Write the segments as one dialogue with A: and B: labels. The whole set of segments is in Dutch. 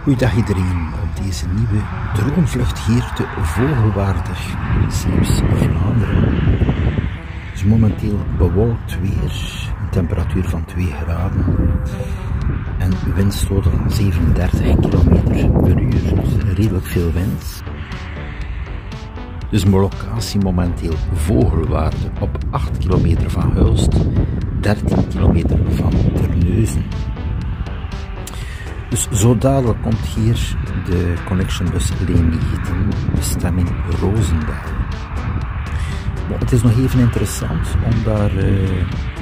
A: Goeiedag iedereen op deze nieuwe droomvlucht hier te Vogelwaarde, Zeeuws-Vlaanderen. Het is momenteel bewolkt weer, een temperatuur van 2 graden en windstoten van 37 km per uur, dus redelijk veel wind. Dus mijn locatie momenteel Vogelwaarde op 8 kilometer van Hulst, 13 kilometer van Terneuzen. Dus zo dadelijk komt hier de Connexionbus Leen 19, bestemming Roosendaal. Maar het is nog even interessant om daar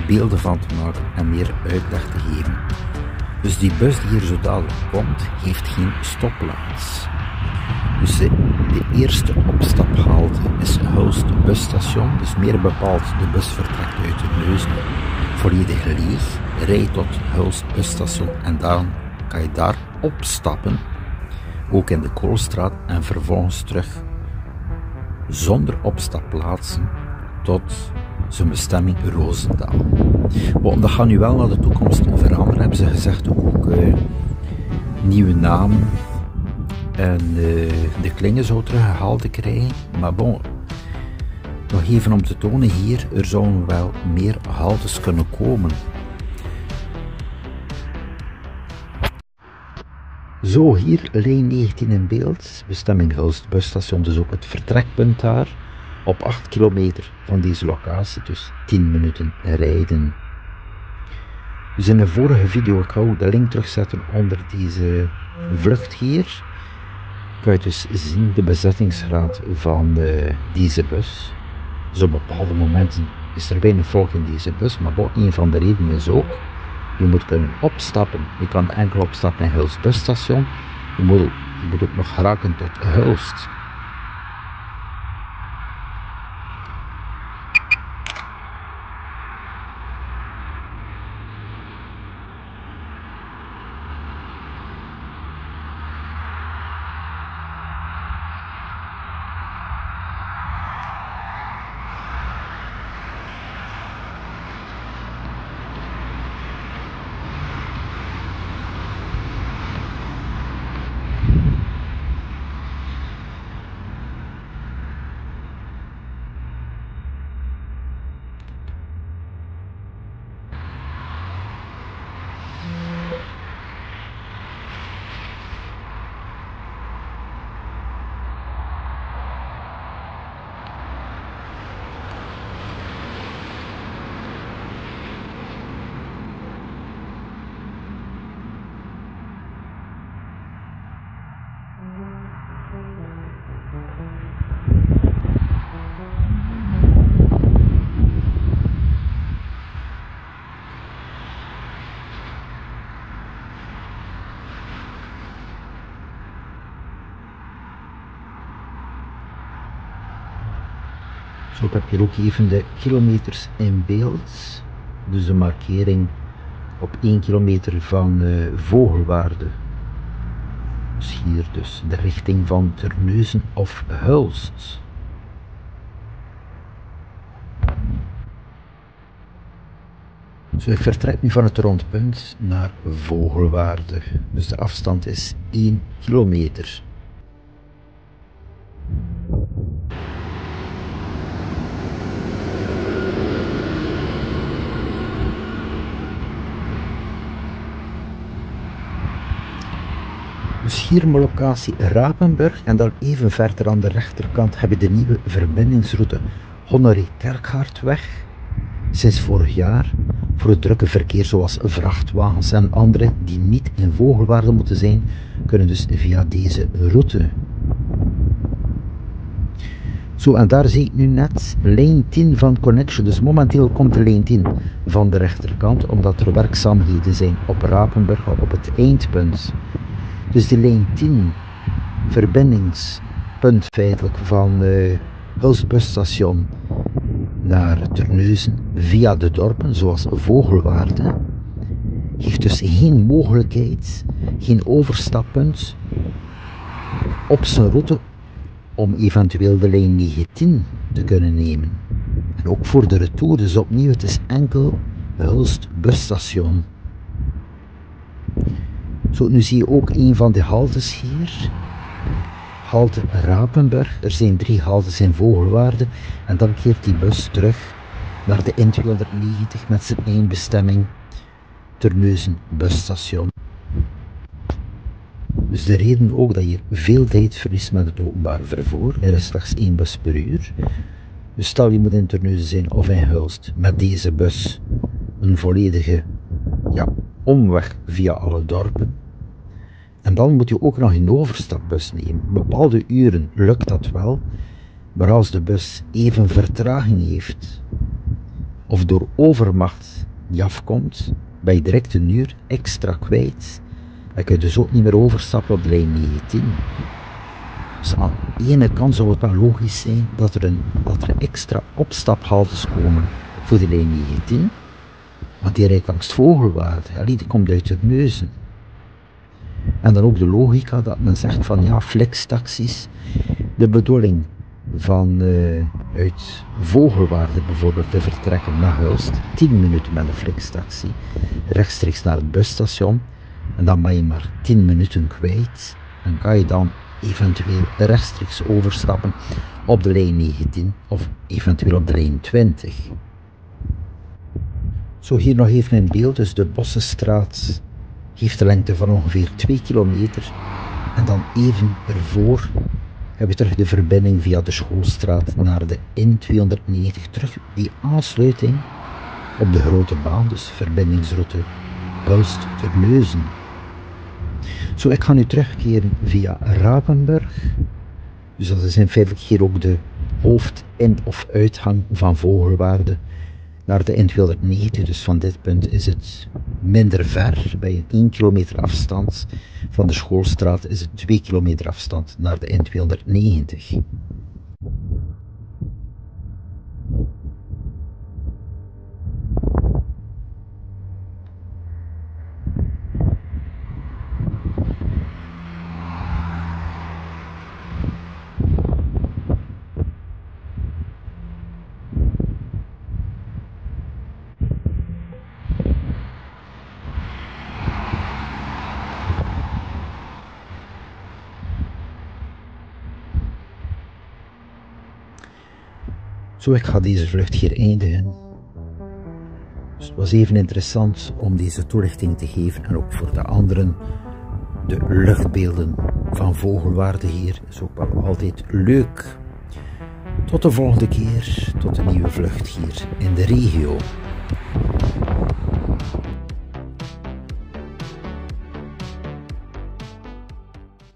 A: beelden van te maken en meer uitleg te geven. Dus die bus die hier zo dadelijk komt, heeft geen stopplaats. Dus de eerste opstaphalte is Hulst busstation, dus meer bepaald de bus vertrekt uit Terneuzen, volledig leeg, rijdt tot Hulst busstation en dan kan je daar opstappen, ook in de Koolstraat, en vervolgens terug zonder opstapplaatsen tot zijn bestemming Roosendaal. Maar dat gaat nu wel naar de toekomst veranderen, hebben ze gezegd, ook nieuwe namen en de klingen zou teruggehaald te krijgen. Maar bon, nog even om te tonen hier, er zouden wel meer haltes kunnen komen. Zo, hier Leen 19 in beeld, bestemming Hulst busstation, dus ook het vertrekpunt daar, op 8 kilometer van deze locatie, dus 10 minuten rijden. Dus in de vorige video, ik ga ook de link terugzetten onder deze vlucht hier, kan je dus zien de bezettingsgraad van deze bus. Dus op bepaalde momenten is er weinig volk in deze bus, maar ook een van de redenen is ook, je moet kunnen opstappen. Je kan enkel opstappen in Hulst busstation. Je moet ook nog geraken tot Hulst. Zo, ik heb hier ook even de kilometers in beeld. Dus de markering op 1 kilometer van Vogelwaarde. Dus hier dus de richting van Terneuzen of Hulst. Zo, ik vertrek nu van het rondpunt naar Vogelwaarde. Dus de afstand is 1 kilometer. Dus hier mijn locatie Rapenburg en dan even verder aan de rechterkant heb je de nieuwe verbindingsroute Honneré-Kerkgaardweg. Sinds vorig jaar voor het drukke verkeer zoals vrachtwagens en anderen die niet in Vogelwaarde moeten zijn, kunnen dus via deze route. Zo, en daar zie ik nu net Leen 10 van Connection. Dus momenteel komt de Leen 10 van de rechterkant, omdat er werkzaamheden zijn op Rapenburg op het eindpunt. Dus de Leen 10 verbindingspunt feitelijk van Hulst busstation naar Terneuzen via de dorpen zoals Vogelwaarde heeft dus geen mogelijkheid, geen overstappunt op zijn route om eventueel de Leen 19 te kunnen nemen. En ook voor de retour, dus opnieuw, het is enkel Hulst busstation. Zo, nu zie je ook een van de haltes hier. Halte Rapenburg. Er zijn 3 haltes in Vogelwaarde. En dan keert die bus terug naar de N290 met zijn eindbestemming Terneuzen busstation. Dus de reden ook dat je veel tijd verliest met het openbaar vervoer. Er is slechts 1 bus per uur. Dus stel je moet in Terneuzen zijn of in Hulst met deze bus een volledige omweg via alle dorpen. En dan moet je ook nog een overstapbus nemen. Bepaalde uren lukt dat wel, maar als de bus even vertraging heeft of door overmacht die afkomt, ben je direct een uur extra kwijt. Dan kun je dus ook niet meer overstappen op de lijn 19. Dus aan de ene kant zou het wel logisch zijn dat er extra opstaphaltes komen voor de lijn 19, want die rijdt langs Vogelwaarde, die komt uit Terneuzen. En dan ook de logica dat men zegt van ja, flextaxis, de bedoeling van uit Vogelwaarde bijvoorbeeld te vertrekken naar Hulst, 10 minuten met een flextaxi, rechtstreeks naar het busstation, en dan ben je maar 10 minuten kwijt, en kan je dan eventueel rechtstreeks overstappen op de lijn 19 of eventueel op de lijn 20. Zo, hier nog even in beeld, dus de Bossenstraat heeft de lengte van ongeveer 2 kilometer en dan even ervoor heb je terug de verbinding via de Schoolstraat naar de N290, terug die aansluiting op de grote baan, dus verbindingsroute Hulst-Terneuzen. Zo, ik ga nu terugkeren via Rapenburg, dus dat is in feite hier ook de hoofdin- of uitgang van Vogelwaarde naar de N290, dus van dit punt is het minder ver. Bij een 1 kilometer afstand van de Schoolstraat is het 2 kilometer afstand naar de N290. Zo, ik ga deze vlucht hier eindigen. Dus het was even interessant om deze toelichting te geven en ook voor de anderen. De luchtbeelden van Vogelwaarde hier is ook wel altijd leuk. Tot de volgende keer, tot een nieuwe vlucht hier in de regio.